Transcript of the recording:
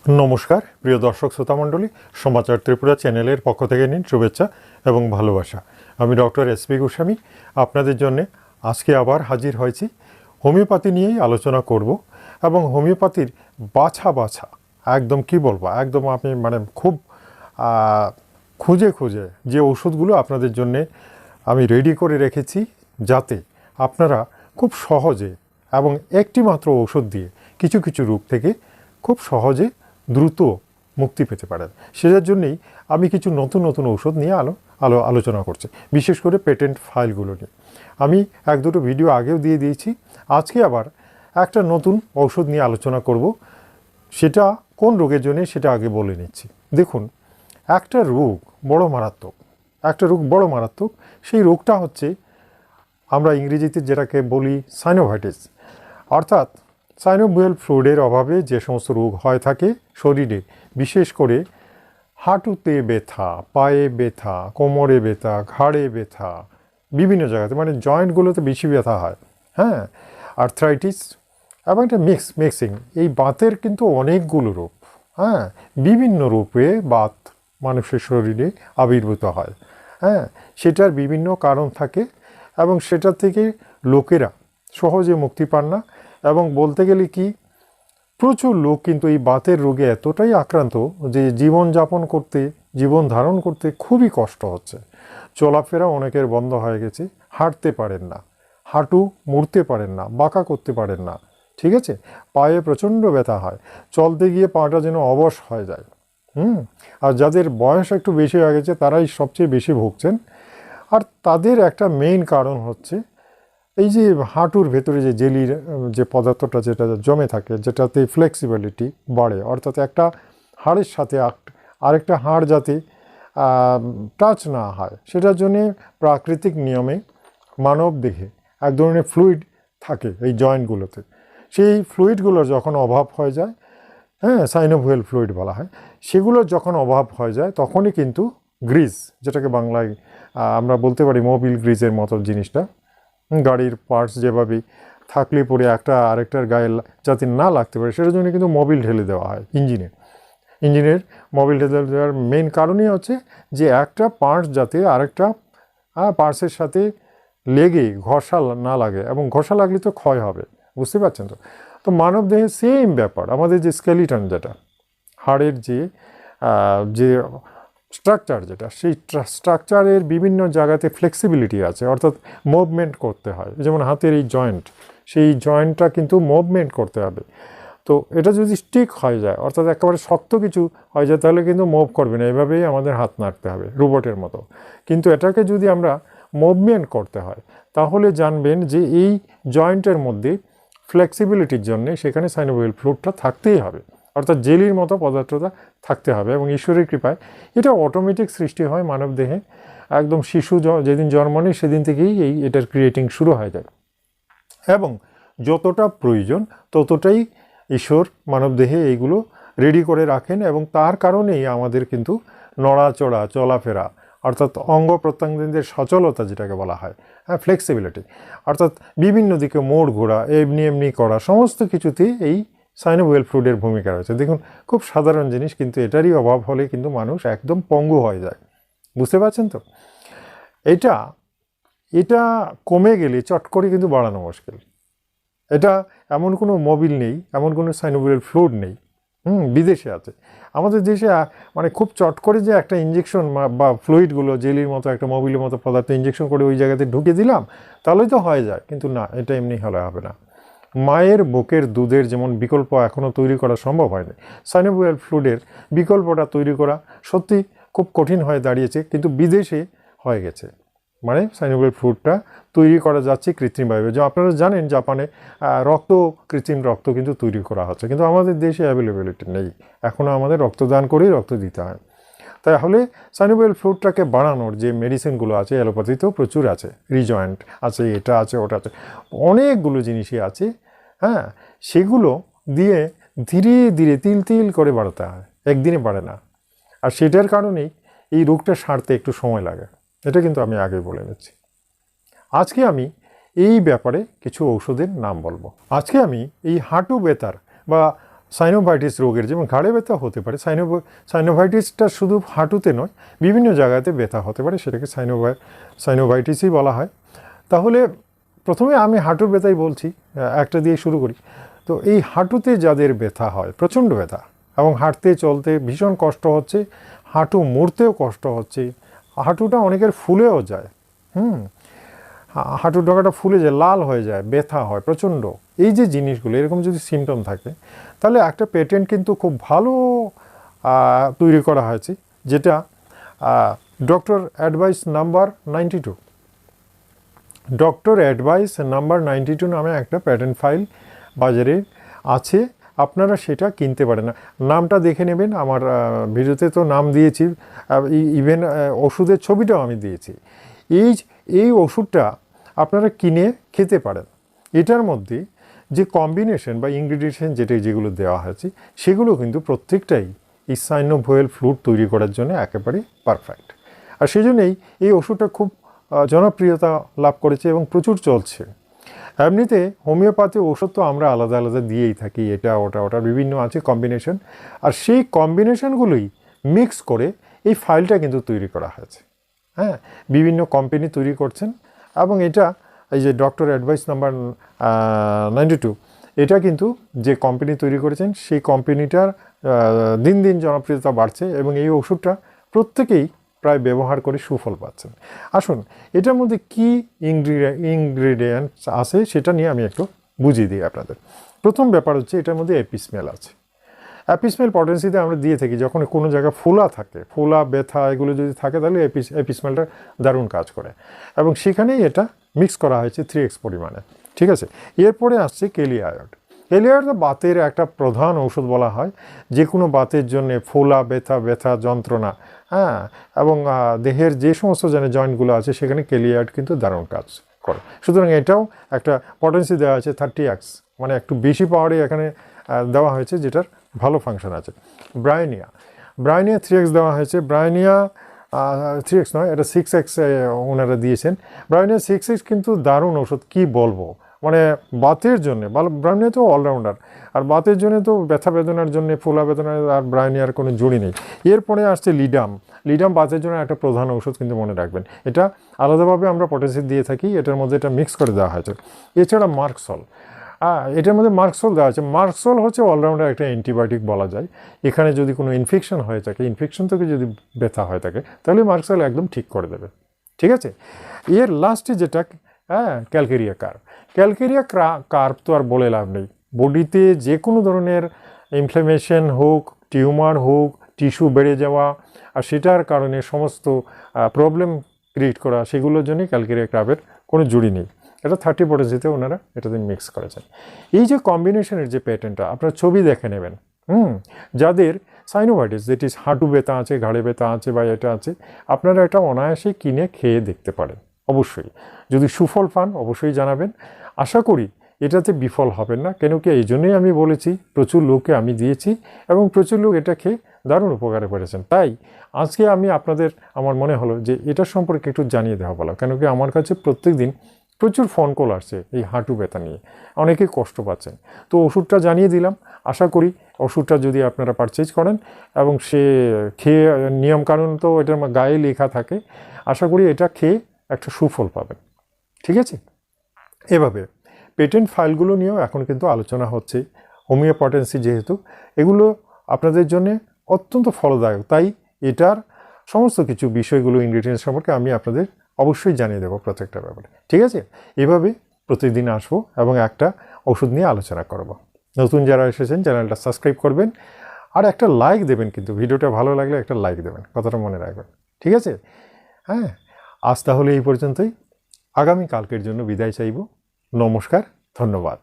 नमस्कार प्रिय दर्शक श्रोतामंडली समाचार त्रिपुरा चैनल पक्ष থেকে নিন শুভেচ্ছা এবং ভালোবাসা। আমি ডক্টর SP গোস্বামী আপনাদের জন্য আজকে আবার হাজির হয়েছি। হোমিওপ্যাথি নিয়েই আলোচনা করব এবং হোমিওপ্যাথির বাছা একদম কি বলবো একদম আপনি মানে খুব খুঁজে যে ওষুধগুলো আপনাদের জন্য আমি রেডি করে রেখেছি যাতে আপনারা খুব সহজে এবং একটি মাত্র ওষুধ দিয়ে কিছু রোগ থেকে খুব সহজে দ্রুত মুক্তি পেতে পারেন। সেটার জন্যই আমি কিছু নতুন ঔষধ নিয়ে আলোচনা করছি, বিশেষ করে পেটেন্ট ফাইলগুলো নিয়ে। আমি এক দুটো ভিডিও আগেও দিয়ে দিয়েছি, আজকে আবার একটা নতুন ঔষধ নিয়ে আলোচনা করব। সেটা কোন রোগের জন্য সেটা আগে বলে নিচ্ছি। দেখুন, একটা রোগ বড় মারাত্মক, সেই রোগটা হচ্ছে আমরা ইংরেজিতে যেটাকে বলি সাইনোভাইটিস, অর্থাৎ সাইনোভিয়াল ফ্লুইডের অভাবে যে সমস্ত রোগ হয় থাকে শরীরে, বিশেষ করে হাঁটুতে ব্যথা, পায়ে ব্যথা, কোমরে ব্যথা, ঘাড়ে ব্যথা, বিভিন্ন জায়গাতে মানে জয়েন্টগুলোতে বেশি ব্যথা হয়, হ্যাঁ, আর্থ্রাইটিস এবং একটা মিক্সিং। এই বাতের কিন্তু অনেকগুলো রূপ, হ্যাঁ, বিভিন্ন রূপে বাত মানুষের শরীরে আবির্ভূত হয়, হ্যাঁ, সেটার বিভিন্ন কারণ থাকে এবং সেটার থেকে লোকেরা সহজে মুক্তি পান না। এবং বলতে গেলে কি, প্রচুর লোক কিন্তু এই বাতের রোগে এতটাই আক্রান্ত যে জীবন ধারণ করতে খুবই কষ্ট হচ্ছে। চলাফেরা অনেকের বন্ধ হয়ে গেছে, হাঁটতে পারেন না, হাঁটু মুড়তে পারেন না, বাঁকা করতে পারেন না, ঠিক আছে, পায়ে প্রচণ্ড ব্যথা হয়, চলতে গিয়ে পাটা যেন অবশ হয়ে যায়। আর যাদের বয়স একটু বেশি হয়ে গেছে তারাই সবচেয়ে বেশি ভুগছেন। আর তাদের একটা মেইন কারণ হচ্ছে এই যে হাঁটুর ভেতরে যে জেলির যে পদার্থটা যেটা জমে থাকে, যেটাতে ফ্লেক্সিবিলিটি বাড়ে, অর্থাৎ একটা হাড়ের সাথে আরেকটা হাড় যাতে টাচ না হয়, সেটার জন্যে প্রাকৃতিক নিয়মে মানব দেহে এক ধরনের ফ্লুইড থাকে এই জয়েন্টগুলোতে। সেই ফ্লুইডগুলোর যখন অভাব হয়ে যায়, হ্যাঁ, সাইনোভিয়াল ফ্লুইড বলা হয়, সেগুলোর যখন অভাব হয়ে যায় তখনই কিন্তু গ্রিজ, যেটাকে বাংলায় আমরা বলতে পারি মোবিল গ্রিজের মতো জিনিসটা, গাড়ির পার্টস যেভাবে থাকলে পরে একটা আরেকটার গায়ে যাতে না লাগতে পারে সেটার জন্য কিন্তু মোবিল ঢেলে দেওয়া হয় ইঞ্জিনের মোবিল ঢেলে দেওয়ার মেন কারণই হচ্ছে যে একটা পার্টস যাতে আরেকটা পার্টসের সাথে লেগে ঘষা না লাগে, এবং ঘষা লাগলে তো ক্ষয় হবে, বুঝতে পারছেন তো। তো মানব দেহে সেম ব্যাপার, আমাদের যে স্কেলিটন যেটা হাড়ের যে স্ট্রাকচার যেটা, সেই স্ট্রাকচারের বিভিন্ন জায়গাতে ফ্লেক্সিবিলিটি আছে, অর্থাৎ মুভমেন্ট করতে হয়। যেমন হাতের এই জয়েন্ট, সেই জয়েন্টটা কিন্তু মুভমেন্ট করতে হবে। তো এটা যদি স্টিক হয়ে যায়, অর্থাৎ একেবারে শক্ত কিছু হয়ে যায়, তাহলে কিন্তু মুভ করবে না, এভাবেই আমাদের হাত নাড়তে হবে রোবটের মতো। কিন্তু এটাকে যদি আমরা মুভমেন্ট করতে হয় তাহলে জানবেন যে এই জয়েন্টের মধ্যে ফ্লেক্সিবিলিটির জন্যে সেখানে সাইনোভিয়াল ফ্লুইডটা থাকতেই হবে, অর্থাৎ জেলির মতো পদার্থটা থাকতে হবে। এবং ঈশ্বরের কৃপায় এটা অটোমেটিক সৃষ্টি হয় মানব দেহে, একদম শিশু যেদিন জন্ম নেয় সেদিন থেকেই এটার ক্রিয়েটিং শুরু হয়ে যায়। এবং যতটা প্রয়োজন ততটাই ঈশ্বর মানব দেহে এইগুলো রেডি করে রাখেন, এবং তার কারণেই আমাদের কিন্তু নড়াচড়া, চলাফেরা, অর্থাৎ অঙ্গ প্রত্যঙ্গের সচলতা যেটাকে বলা হয়, হ্যাঁ, ফ্লেক্সিবিলিটি, অর্থাৎ বিভিন্ন দিকে মোড় ঘোরা, এমনি করা, সমস্ত কিছুতেই এই সাইনোভিয়াল ফ্লুইডের ভূমিকা রয়েছে। দেখুন, খুব সাধারণ জিনিস, কিন্তু এটারই অভাব হলে কিন্তু মানুষ একদম পঙ্গু হয়ে যায়, বুঝতে পারছেন তো। এটা কমে গেলে চট করে কিন্তু বাড়ানো মুশকিল। এটা এমন কোনো মোবিল নেই, এমন কোনো সাইনোভিয়াল ফ্লুইড নেই, বিদেশে আছে। আমাদের দেশে মানে খুব চট করে যে একটা ইঞ্জেকশন বা ফ্লুইডগুলো জেলির মতো একটা মোবিলের মতো পদার্থ ইঞ্জেকশন করে ওই জায়গাতে ঢুকে দিলাম তাহলেই তো হয়ে যায়, কিন্তু না, এটা এমনি হলে হবে না। মায়ের বুকের দুধের যেমন বিকল্প এখনও তৈরি করা সম্ভব হয়নি, সাইনোভিয়াল ফ্লুইডের বিকল্পটা তৈরি করা সত্যি খুব কঠিন হয়ে দাঁড়িয়েছে, কিন্তু বিদেশে হয়ে গেছে। মানে সাইনোভিয়াল ফ্লুইডটা তৈরি করা যাচ্ছে কৃত্রিমভাবে। যে আপনারা জানেন জাপানে কৃত্রিম রক্ত কিন্তু তৈরি করা হচ্ছে, কিন্তু আমাদের দেশে অ্যাভেলেবিলিটি নেই, এখনও আমাদের রক্তদান করেই রক্ত দিতে হয়। তাহলে সাইনোভিয়াল ফ্লুইডটাকে বাড়ানোর যে মেডিসিনগুলো আছে, অ্যালোপ্যাথিতেও প্রচুর আছে, রিজয়েন্ট আছে, এটা আছে, ওটা আছে, অনেকগুলো জিনিসই আছে, হ্যাঁ, সেগুলো দিয়ে ধীরে ধীরে তিল করে বাড়াতে হয়, একদিনে বাড়ে না। আর সেটার কারণেই এই রোগটা সারতে একটু সময় লাগে, এটা কিন্তু আমি আগে বলে নিচ্ছি। আজকে আমি এই ব্যাপারে কিছু ঔষধের নাম বলবো। আজকে আমি এই হাঁটু ব্যথার বা সাইনোভাইটিস রোগের, যেমন ঘাড়ে ব্যথা হতে পারে, সাইনোভাইটিসটা শুধু হাঁটুতে নয়, বিভিন্ন জায়গাতে ব্যথা হতে পারে, সেটাকে সাইনোভাইটিসই বলা হয়। তাহলে প্রথমে আমি হাঁটুর ব্যথাই বলছি, একটা দিয়ে শুরু করি। তো এই হাঁটুতে যাদের ব্যথা হয়, প্রচণ্ড ব্যথা, এবং হাঁটতে চলতে ভীষণ কষ্ট হচ্ছে, হাঁটু মুড়তেও কষ্ট হচ্ছে, হাঁটুটা অনেকের ফুলেও যায়, হাঁটুর ডগাটা ফুলে যায়, লাল হয়ে যায়, ব্যথা হয় প্রচণ্ড, এই যে জিনিসগুলো, এরকম যদি সিমটম থাকে, তাহলে একটা পেটেন্ট কিন্তু খুব ভালো তৈরি করা হয়েছে, যেটা doctor advice number 92, doctor advice number 92 নামে একটা প্যাটেন্ট ফাইল বাজারে আছে, আপনারা সেটা কিনতে পারেন। না, নামটা দেখে নেবেন, আমার ভিডিওতে তো নাম দিয়েছি, ইভেন ওষুধের ছবিটাও আমি দিয়েছি। এই ওষুধটা আপনারা কিনে খেতে পারেন। এটার মধ্যে যে কম্বিনেশন বা ইনগ্রিডিয়েন্ট যেগুলো দেওয়া হয়েছে, সেগুলো কিন্তু প্রত্যেকটাই এই সাইনোভিয়াল ফ্লুইড তৈরি করার জন্য একেবারে পারফেক্ট। আর সেই জন্যই এই ওষুধটা খুব জনপ্রিয়তা লাভ করেছে এবং প্রচুর চলছে। এমনিতে হোমিওপ্যাথি ওষুধ তো আমরা আলাদা আলাদা দিয়েই থাকি, এটা ওটা বিভিন্ন আছে কম্বিনেশন, আর সেই কম্বিনেশনগুলোই মিক্স করে এই ফাইলটা কিন্তু তৈরি করা হয়েছে। হ্যাঁ, বিভিন্ন কোম্পানি তৈরি করছেন, এবং এটা এই যে ডক্টর অ্যাডভাইস নাম্বার 92, এটা কিন্তু যে কোম্পানি তৈরি করেছেন সেই কোম্পানিটার দিন দিন জনপ্রিয়তা বাড়ছে, এবং এই ওষুধটা প্রত্যেকেই প্রায় ব্যবহার করে সুফল পাচ্ছেন। আসুন, এটার মধ্যে কী ইনগ্রিডিয়েন্টস আছে সেটা নিয়ে আমি একটু বুঝিয়ে দিই আপনাদের। প্রথম ব্যাপার হচ্ছে, এটার মধ্যে এপিস্মেল আছে। এপিস্মেল পটেন্সিতে আমরা দিয়ে থাকি, যখন কোনো জায়গায় ফোলা থাকে, ফোলা ব্যথা এগুলো যদি থাকে, তাহলে এপিস্মেলটা দারুণ কাজ করে, এবং সেখানেই এটা মিক্স করা হয়েছে 3x পরিমাণে। ঠিক আছে, এরপরে আসছে কেলিয়ায়ড। কেলিয়ায়ড তো বাতের একটা প্রধান ঔষধ বলা হয়, যে কোনো বাতের জন্যে, ফোলা ব্যথা যন্ত্রণা, হ্যাঁ, এবং দেহের যে সমস্ত জয়েন্টগুলো আছে সেখানে কেলিয়ায়ড কিন্তু দারুণ কাজ করে। সুতরাং এটাও একটা পটেন্সি দেওয়া আছে 30x, মানে একটু বেশি পাওয়ারে এখানে দেওয়া হয়েছে, যেটার ভালো ফাংশন আছে। ব্রায়োনিয়া 3x দেওয়া হয়েছে। ব্রায়োনিয়া 3x নয়, এটা 6x ওনারা দিয়েছেন। ব্রায়োনিয়া 6x কিন্তু দারুণ ওষুধ, কি বলবো, মানে বাতের জন্যে ব্রায়োনিয়া তো অলরাউন্ডার, আর বাতের জন্য তো ব্যথা বেদনার জন্য, ফোলা বেদনার আর ব্রায়োনিয়ার কোনো জুড়ি নেই। এরপরে আসছে লিডাম বাতের জন্য একটা প্রধান ওষুধ, কিন্তু মনে রাখবেন এটা আলাদাভাবে আমরা পটেন্সি দিয়ে থাকি, এটার মধ্যে এটা মিক্স করে দেওয়া হয়েছে। এছাড়া মার্কসল, এটার মধ্যে মার্কসল দেওয়া আছে। মার্কসল হচ্ছে অলরাউন্ডার একটা অ্যান্টিবায়োটিক বলা যায়। এখানে যদি কোনো ইনফেকশন হয়ে থাকে, ইনফেকশন থেকে যদি ব্যথা হয়ে থাকে, তাহলে মার্কসল একদম ঠিক করে দেবে। ঠিক আছে, এর লাস্টে যেটা ক্যালকেরিয়া কার্ভ তো আর বলে লাভ নেই। বডিতে যে কোনো ধরনের ইনফ্লামেশন হোক, টিউমার হোক, টিস্যু বেড়ে যাওয়া, আর সেটার কারণে সমস্ত প্রবলেম ক্রিয়েট করা, সেগুলোর জন্যই ক্যালকেরিয়া কার্ভের কোনো জুড়ি নেই। এটা 30 পটেন্সিতে ওনারা এটাতে মিক্স করেছেন। এই যে কম্বিনেশনের যে প্যাটার্নটা, আপনার ছবি দেখে নেবেন, যাদের সাইনোভাইটিস, দ্যাট ইজ হাঁটু ব্যথা আছে, ঘাড়ে ব্যথা আছে, বা এটা আছে, আপনারা এটা অনায়াসে কিনে খেয়ে দেখতে পারেন। অবশ্যই যদি সুফল পান অবশ্যই জানাবেন। আশা করি এটাতে বিফল হবেন না, কেন কি এই জন্যই আমি বলেছি, প্রচুর লোককে আমি দিয়েছি, এবং প্রচুর লোক এটা খেয়ে দারুণ উপকারে পেরেছেন। তাই আজকে আমার মনে হলো যে এটা সম্পর্কে একটু জানিয়ে দেওয়া ভালো, কেন কি আমার কাছে প্রত্যেক দিন প্রচুর ফোন কল আসছে এই হাঁটু ব্যথা নিয়ে, অনেকেই কষ্ট পাচ্ছেন। তো ওষুধটা জানিয়ে দিলাম। আশা করি ওষুধটা যদি আপনারা পারচেজ করেন, এবং সে খেয়ে, নিয়মকানুন তো এটার গায়ে লেখা থাকে, আশা করি এটা খেয়ে একটা সুফল পাবেন। ঠিক আছে, এভাবে পেটেন্ট ফাইলগুলো নিয়েও এখন কিন্তু আলোচনা হচ্ছে। হোমিওপটেন্সি যেহেতু, এগুলো আপনাদের জন্য অত্যন্ত ফলদায়ক, তাই এটার সমস্ত কিছু বিষয়গুলো, ইনগ্রিডিয়েন্টস সম্পর্কে আমি আপনাদের অবশ্যই জানিয়ে দেবো প্রত্যেকটা ব্যাপারে। ঠিক আছে, এভাবে প্রতিদিন আসবো এবং একটা ওষুধ নিয়ে আলোচনা করব। নতুন যারা এসেছেন চ্যানেলটা সাবস্ক্রাইব করবেন, আর একটা লাইক দেবেন, কিন্তু ভিডিওটা ভালো লাগলে একটা লাইক দেবেন, কথাটা মনে রাখবেন। ঠিক আছে, হ্যাঁ, আজ তাহলে এই পর্যন্তই। আগামী কালকের জন্য বিদায় চাইব। নমস্কার, ধন্যবাদ।